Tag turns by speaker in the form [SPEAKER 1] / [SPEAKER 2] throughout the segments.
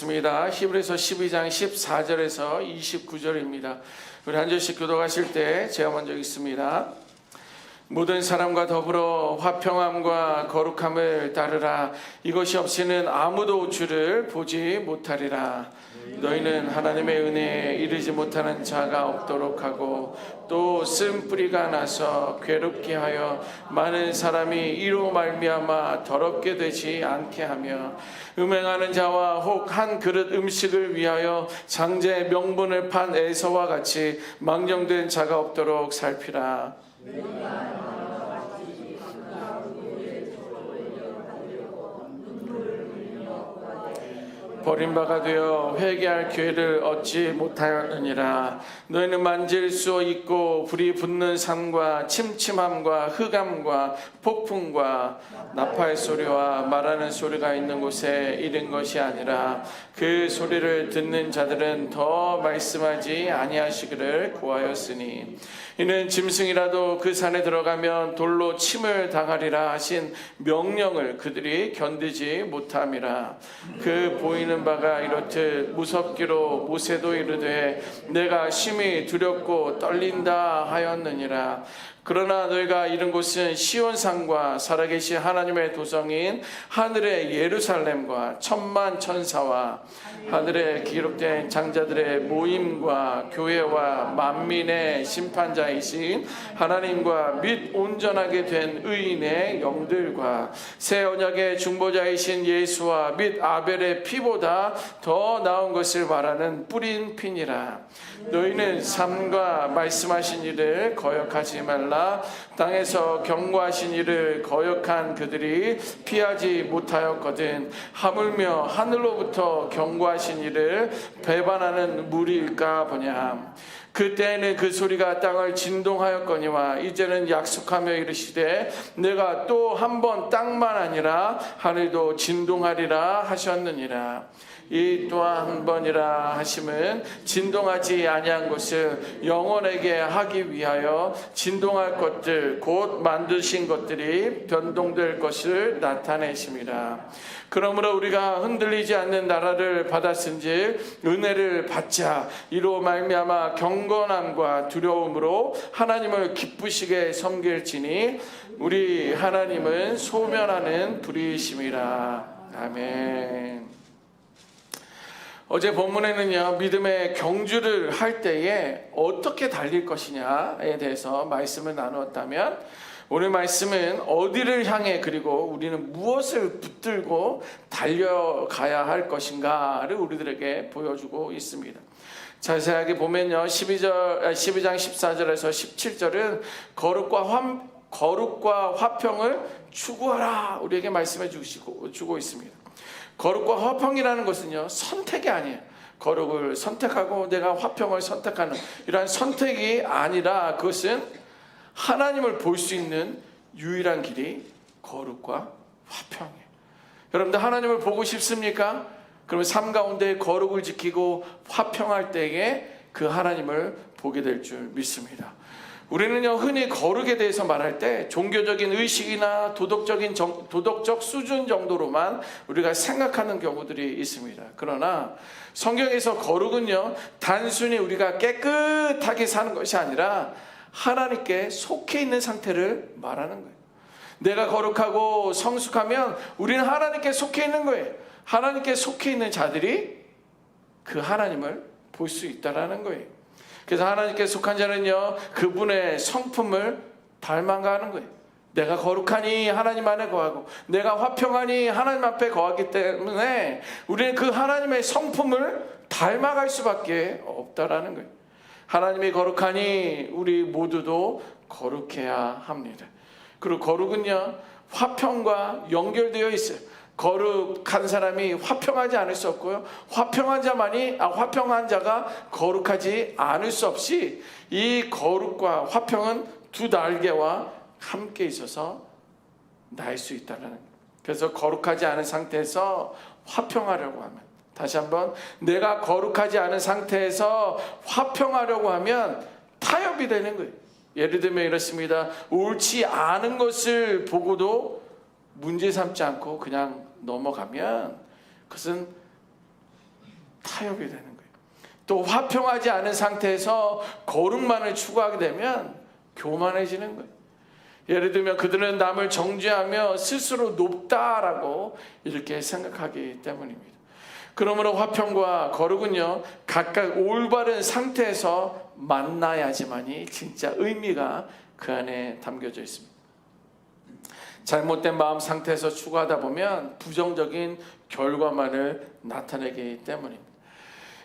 [SPEAKER 1] 입니다. 히브리서 12장 14절에서 29절입니다. 우리 한 절씩 교독하실 때 제가 먼저 읽습니다. 모든 사람과 더불어 화평함과 거룩함을 따르라. 이것이 없이는 아무도 주를 보지 못하리라. 너희는 하나님의 은혜에 이르지 못하는 자가 없도록 하고 또 쓴뿌리가 나서 괴롭게 하여 많은 사람이 이로 말미암아 더럽게 되지 않게 하며 음행하는 자와 혹 한 그릇 음식을 위하여 장제의 명분을 판 에서와 같이 망령된 자가 없도록 살피라. 버림바가 되어 회개할 기회를 얻지 못하였느니라. 너희는 만질 수 있고 불이 붙는 산과 침침함과 흑암과 폭풍과 나팔 소리와 말하는 소리가 있는 곳에 이른 것이 아니라 그 소리를 듣는 자들은 더 말씀하지 아니하시기를 구하였으니 이는 짐승이라도 그 산에 들어가면 돌로 침을 당하리라 하신 명령을 그들이 견디지 못함이라. 그 보이는 바가 이렇듯 무섭기로 모세도 이르되 내가 심히 두렵고 떨린다 하였느니라. 그러나 너희가 이른 곳은 시온산과 살아계신 하나님의 도성인 하늘의 예루살렘과 천만 천사와 하늘에 기록된 장자들의 모임과 교회와 만민의 심판자이신 하나님과 및 온전하게 된 의인의 영들과 새 언약의 중보자이신 예수와 및 아벨의 피보다 더 나은 것을 말하는 뿌린 피니라. 너희는 삶과 말씀하신 일을 거역하지 말라. 땅에서 경고하신 일을 거역한 그들이 피하지 못하였거든 하물며 하늘로부터 경고하신 일을 배반하는 무리일까 보냐. 그때에는 그 소리가 땅을 진동하였거니와 이제는 약속하며 이르시되 내가 또 한 번 땅만 아니라 하늘도 진동하리라 하셨느니라. 이 또한 한 번이라 하심은 진동하지 아니한 것을 영원하게 하기 위하여 진동할 것들 곧 만드신 것들이 변동될 것을 나타내심이라. 그러므로 우리가 흔들리지 않는 나라를 받았은즉 은혜를 받자. 이로 말미암아 경건함과 두려움으로 하나님을 기쁘시게 섬길지니 우리 하나님은 소면하는 불이심이라. 아멘. 어제 본문에는요, 믿음의 경주를 할 때에 어떻게 달릴 것이냐에 대해서 말씀을 나누었다면 오늘 말씀은 어디를 향해 그리고 우리는 무엇을 붙들고 달려가야 할 것인가를 우리들에게 보여주고 있습니다. 자세하게 보면요, 12장 14절에서 17절은 거룩과 화평을 추구하라 우리에게 말씀해 주고 있습니다. 거룩과 화평이라는 것은요, 선택이 아니에요. 거룩을 선택하고 내가 화평을 선택하는 이러한 선택이 아니라 그것은 하나님을 볼 수 있는 유일한 길이 거룩과 화평이에요. 여러분들 하나님을 보고 싶습니까? 그러면 삶 가운데 거룩을 지키고 화평할 때에 그 하나님을 보게 될 줄 믿습니다. 우리는요, 흔히 거룩에 대해서 말할 때 종교적인 의식이나 도덕적 수준 정도로만 우리가 생각하는 경우들이 있습니다. 그러나 성경에서 거룩은요, 단순히 우리가 깨끗하게 사는 것이 아니라 하나님께 속해 있는 상태를 말하는 거예요. 내가 거룩하고 성숙하면 우리는 하나님께 속해 있는 거예요. 하나님께 속해 있는 자들이 그 하나님을 볼 수 있다라는 거예요. 그래서 하나님께 속한 자는요, 그분의 성품을 닮아가는 거예요. 내가 거룩하니 하나님 안에 거하고 내가 화평하니 하나님 앞에 거하기 때문에 우리는 그 하나님의 성품을 닮아갈 수밖에 없다라는 거예요. 하나님이 거룩하니 우리 모두도 거룩해야 합니다. 그리고 거룩은요, 화평과 연결되어 있어요. 거룩한 사람이 화평하지 않을 수 없고요, 화평한 자가 거룩하지 않을 수 없이 이 거룩과 화평은 두 날개와 함께 있어서 날 수 있다는 거예요. 그래서 거룩하지 않은 상태에서 화평하려고 하면, 다시 한번, 내가 거룩하지 않은 상태에서 화평하려고 하면 타협이 되는 거예요. 예를 들면 이렇습니다. 옳지 않은 것을 보고도 문제 삼지 않고 그냥 넘어가면 그것은 타협이 되는 거예요. 또 화평하지 않은 상태에서 거룩만을 추구하게 되면 교만해지는 거예요. 예를 들면 그들은 남을 정죄하며 스스로 높다라고 이렇게 생각하기 때문입니다. 그러므로 화평과 거룩은요, 각각 올바른 상태에서 만나야지만이 진짜 의미가 그 안에 담겨져 있습니다. 잘못된 마음 상태에서 추구하다 보면 부정적인 결과만을 나타내기 때문입니다.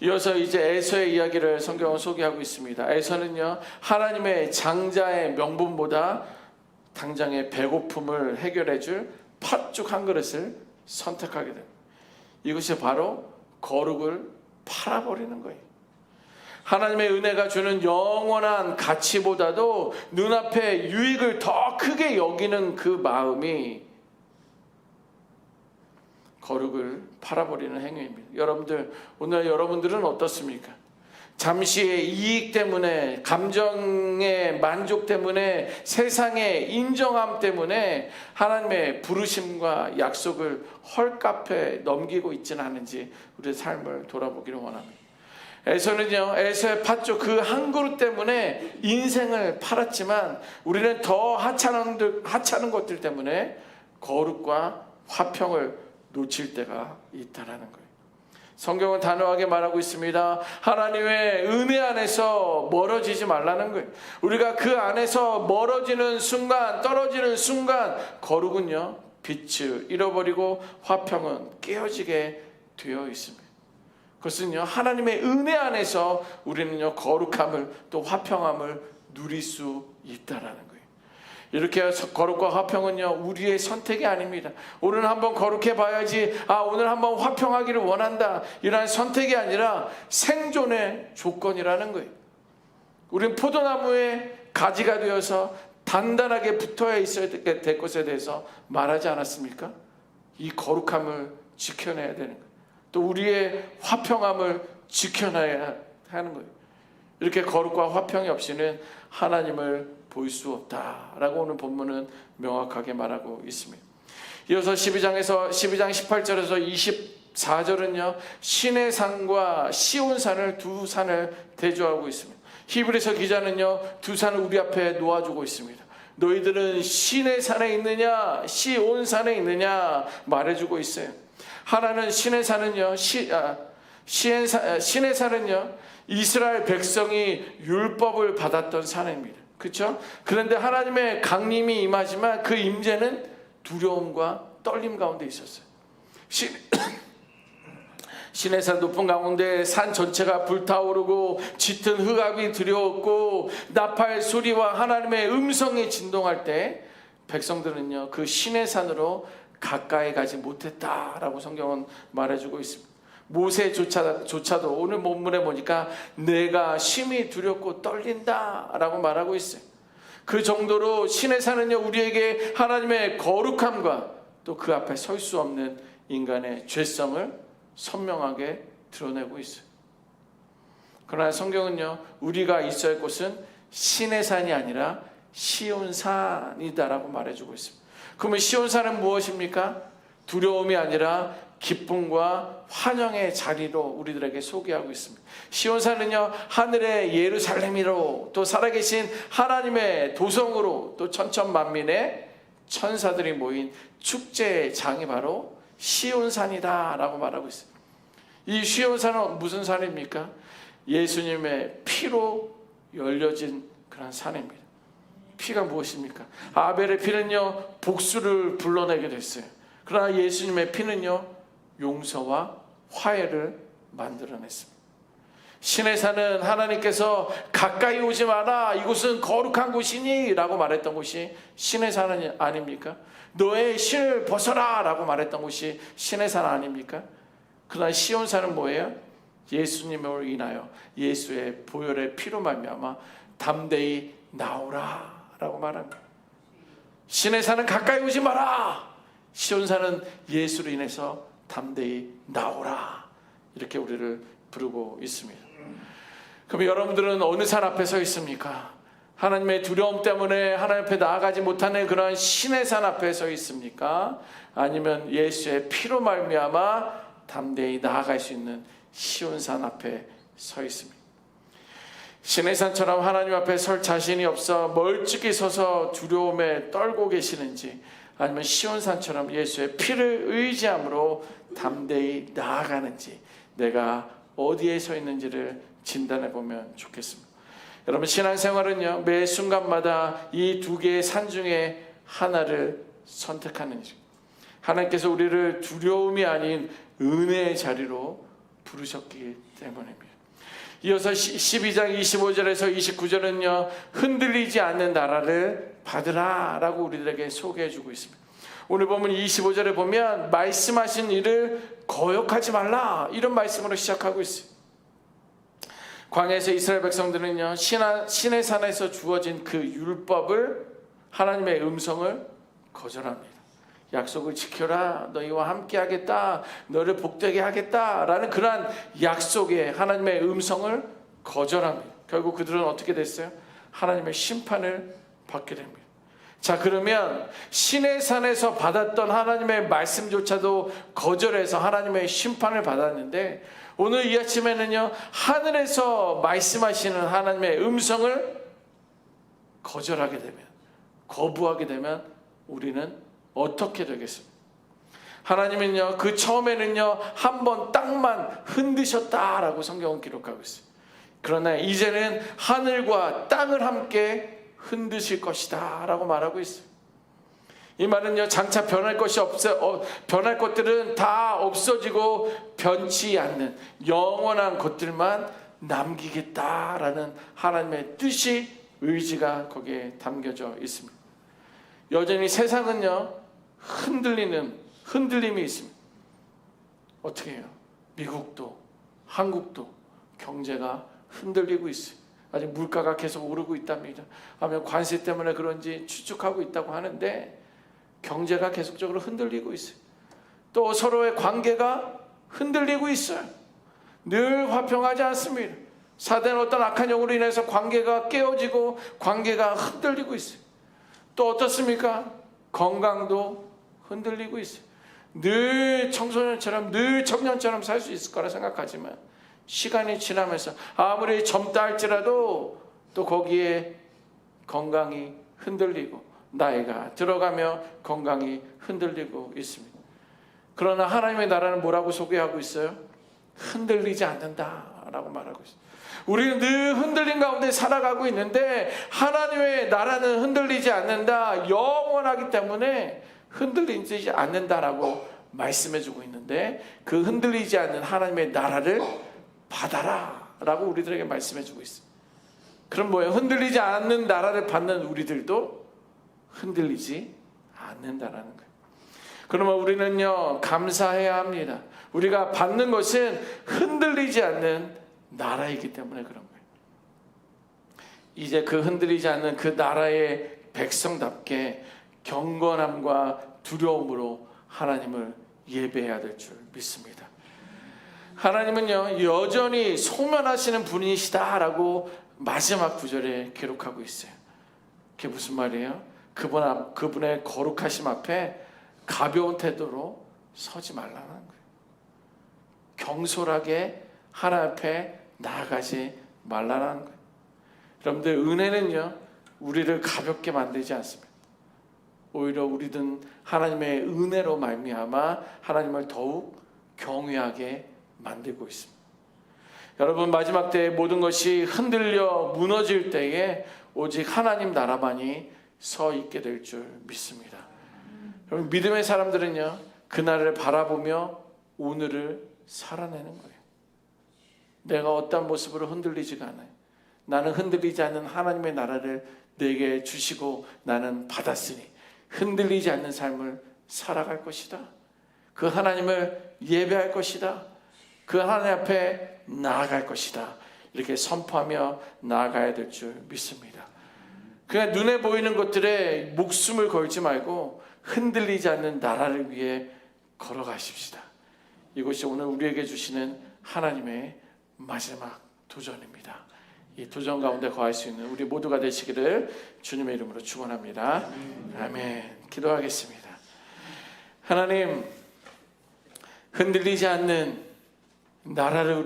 [SPEAKER 1] 이어서 이제 에서의 이야기를 성경은 소개하고 있습니다. 에서는요, 하나님의 장자의 명분보다 당장의 배고픔을 해결해 줄 팥죽 한 그릇을 선택하게 됩니다. 이것이 바로 거룩을 팔아버리는 거예요. 하나님의 은혜가 주는 영원한 가치보다도 눈앞에 유익을 더 크게 여기는 그 마음이 거룩을 팔아버리는 행위입니다. 여러분들, 오늘 여러분들은 어떻습니까? 잠시의 이익 때문에, 감정의 만족 때문에, 세상의 인정함 때문에 하나님의 부르심과 약속을 헐값에 넘기고 있지는 않은지 우리의 삶을 돌아보기를 원합니다. 에서는요, 에서의 팥죽 그 한 그릇 때문에 인생을 팔았지만 우리는 더 하찮은 것들 때문에 거룩과 화평을 놓칠 때가 있다라는 거예요. 성경은 단호하게 말하고 있습니다. 하나님의 은혜 안에서 멀어지지 말라는 거예요. 우리가 그 안에서 멀어지는 순간, 떨어지는 순간 거룩은요, 빛을 잃어버리고 화평은 깨어지게 되어 있습니다. 그것은요, 하나님의 은혜 안에서 우리는요, 거룩함을 또 화평함을 누릴 수 있다라는 거예요. 이렇게 거룩과 화평은요, 우리의 선택이 아닙니다. 오늘 한번 거룩해 봐야지, 오늘 한번 화평하기를 원한다, 이러한 선택이 아니라 생존의 조건이라는 거예요. 우리는 포도나무에 가지가 되어서 단단하게 붙어야 있어야 될 것에 대해서 말하지 않았습니까? 이 거룩함을 지켜내야 되는 거예요. 또 우리의 화평함을 지켜내야 하는 거예요. 이렇게 거룩과 화평이 없이는 하나님을 볼 수 없다라고 오늘 본문은 명확하게 말하고 있습니다. 이어서 12장 18절에서 24절은요, 신의 산과 시온산을 두 산을 대조하고 있습니다. 히브리서 기자는요, 두 산을 우리 앞에 놓아주고 있습니다. 너희들은 신의 산에 있느냐 시온산에 있느냐 말해주고 있어요. 하나는 신의 산은요, 신의 산은요, 이스라엘 백성이 율법을 받았던 산입니다. 그렇죠? 그런데 하나님의 강림이 임하지만 그 임재는 두려움과 떨림 가운데 있었어요. 신의 산 높은 가운데 산 전체가 불타오르고 짙은 흑암이 두려웠고 나팔 소리와 하나님의 음성이 진동할 때 백성들은요, 그 신의 산으로 가까이 가지 못했다라고 성경은 말해주고 있습니다. 모세조차도 오늘 본문에 보니까 내가 심히 두렵고 떨린다라고 말하고 있어요. 그 정도로 신의 산은요, 우리에게 하나님의 거룩함과 또 그 앞에 설 수 없는 인간의 죄성을 선명하게 드러내고 있어요. 그러나 성경은요, 우리가 있어야 할 곳은 신의 산이 아니라 시온산이다라고 말해주고 있습니다. 그러면 시온산은 무엇입니까? 두려움이 아니라 기쁨과 환영의 자리로 우리들에게 소개하고 있습니다. 시온산은요, 하늘의 예루살렘이로, 또 살아계신 하나님의 도성으로, 또 천천만민의 천사들이 모인 축제의 장이 바로 시온산이다 라고 말하고 있습니다. 이 시온산은 무슨 산입니까? 예수님의 피로 열려진 그런 산입니다. 피가 무엇입니까? 아벨의 피는요, 복수를 불러내게 됐어요. 그러나 예수님의 피는요, 용서와 화해를 만들어냈습니다. 신의 산은 하나님께서 가까이 오지 마라, 이곳은 거룩한 곳이니 라고 말했던 곳이 신의 산은 아닙니까? 너의 신을 벗어라 라고 말했던 곳이 신의 산 아닙니까? 그러나 시온산은 뭐예요? 예수님을 인하여 예수의 보혈의 피로 말미암아 담대히 나오라 라고 말합니다. 신의 산은 가까이 오지 마라, 시온산은 예수로 인해서 담대히 나오라, 이렇게 우리를 부르고 있습니다. 그럼 여러분들은 어느 산 앞에 서 있습니까? 하나님의 두려움 때문에 하나님 앞에 나아가지 못하는 그러한 신의 산 앞에 서 있습니까? 아니면 예수의 피로 말미암아 담대히 나아갈 수 있는 시온산 앞에 서 있습니다. 시내산처럼 하나님 앞에 설 자신이 없어 멀찍이 서서 두려움에 떨고 계시는지, 아니면 시온산처럼 예수의 피를 의지함으로 담대히 나아가는지, 내가 어디에 서 있는지를 진단해 보면 좋겠습니다. 여러분, 신앙생활은요, 매 순간마다 이 두 개의 산 중에 하나를 선택하는 일. 하나님께서 우리를 두려움이 아닌 은혜의 자리로 부르셨기 때문입니다. 이어서 12장 25절에서 29절은요, 흔들리지 않는 나라를 받으라 라고 우리들에게 소개해 주고 있습니다. 오늘 보면 25절에 보면 말씀하신 일을 거역하지 말라, 이런 말씀으로 시작하고 있어요. 광야에서 이스라엘 백성들은요, 시내산에서 주어진 그 율법을, 하나님의 음성을 거절합니다. 약속을 지켜라, 너희와 함께 하겠다, 너를 복되게 하겠다 라는 그러한 약속에 하나님의 음성을 거절합니다. 결국 그들은 어떻게 됐어요? 하나님의 심판을 받게 됩니다. 자, 그러면 시내산에서 받았던 하나님의 말씀조차도 거절해서 하나님의 심판을 받았는데, 오늘 이 아침에는요, 하늘에서 말씀하시는 하나님의 음성을 거절하게 되면, 거부하게 되면 우리는 어떻게 되겠습니까? 하나님은요, 그 처음에는요, 한번 땅만 흔드셨다라고 성경은 기록하고 있어요. 그러나 이제는 하늘과 땅을 함께 흔드실 것이다 라고 말하고 있어요. 이 말은요, 장차 변할 것이 변할 것들은 다 없어지고 변치 않는 영원한 것들만 남기겠다라는 하나님의 뜻이, 의지가 거기에 담겨져 있습니다. 여전히 세상은요, 흔들림이 있습니다. 어떻게 해요? 미국도 한국도 경제가 흔들리고 있어요. 아직 물가가 계속 오르고 있답니다. 하면 관세 때문에 그런지 추측하고 있다고 하는데, 경제가 계속적으로 흔들리고 있어요. 또 서로의 관계가 흔들리고 있어요. 늘 화평하지 않습니다. 사단의 어떤 악한 영으로 인해서 관계가 깨어지고 관계가 흔들리고 있어요. 또 어떻습니까? 건강도 흔들리고 있어요. 늘 청소년처럼, 늘 청년처럼 살 수 있을 거라 생각하지만 시간이 지나면서 아무리 젊다 할지라도 또 거기에 건강이 흔들리고 나이가 들어가며 건강이 흔들리고 있습니다. 그러나 하나님의 나라는 뭐라고 소개하고 있어요? 흔들리지 않는다라고 말하고 있어요. 우리는 늘 흔들림 가운데 살아가고 있는데 하나님의 나라는 흔들리지 않는다, 영원하기 때문에 흔들리지 않는다라고 말씀해주고 있는데, 그 흔들리지 않는 하나님의 나라를 받아라 라고 우리들에게 말씀해주고 있어요. 그럼 뭐예요? 흔들리지 않는 나라를 받는 우리들도 흔들리지 않는다라는 거예요. 그러면 우리는요, 감사해야 합니다. 우리가 받는 것은 흔들리지 않는 나라이기 때문에 그런 거예요. 이제 그 흔들리지 않는 그 나라의 백성답게 경건함과 두려움으로 하나님을 예배해야 될 줄 믿습니다. 하나님은요, 여전히 소멸하시는 분이시다라고 마지막 구절에 기록하고 있어요. 그게 무슨 말이에요? 그분의 거룩하심 앞에 가벼운 태도로 서지 말라는 거예요. 경솔하게 하나님 앞에 나아가지 말라는 거예요. 여러분들, 은혜는요, 우리를 가볍게 만들지 않습니다. 오히려 우리는 하나님의 은혜로 말미암아 하나님을 더욱 경외하게 만들고 있습니다. 여러분, 마지막 때에 모든 것이 흔들려 무너질 때에 오직 하나님 나라만이 서 있게 될 줄 믿습니다. 여러분, 믿음의 사람들은요, 그날을 바라보며 오늘을 살아내는 거예요. 내가 어떤 모습으로 흔들리지가 않아요. 나는 흔들리지 않는 하나님의 나라를 내게 주시고 나는 받았으니 흔들리지 않는 삶을 살아갈 것이다. 그 하나님을 예배할 것이다. 그 하나님 앞에 나아갈 것이다. 이렇게 선포하며 나아가야 될 줄 믿습니다. 그냥 눈에 보이는 것들에 목숨을 걸지 말고 흔들리지 않는 나라를 위해 걸어가십시다. 이것이 오늘 우리에게 주시는 하나님의 마지막 도전입니다. 이 도전 가운데 거할 수 있는 우리 모두가 되시기를 주님의 이름으로 축원합니다. 아멘. 기도하겠습니다. 하나님, 흔들리지 않는 나라를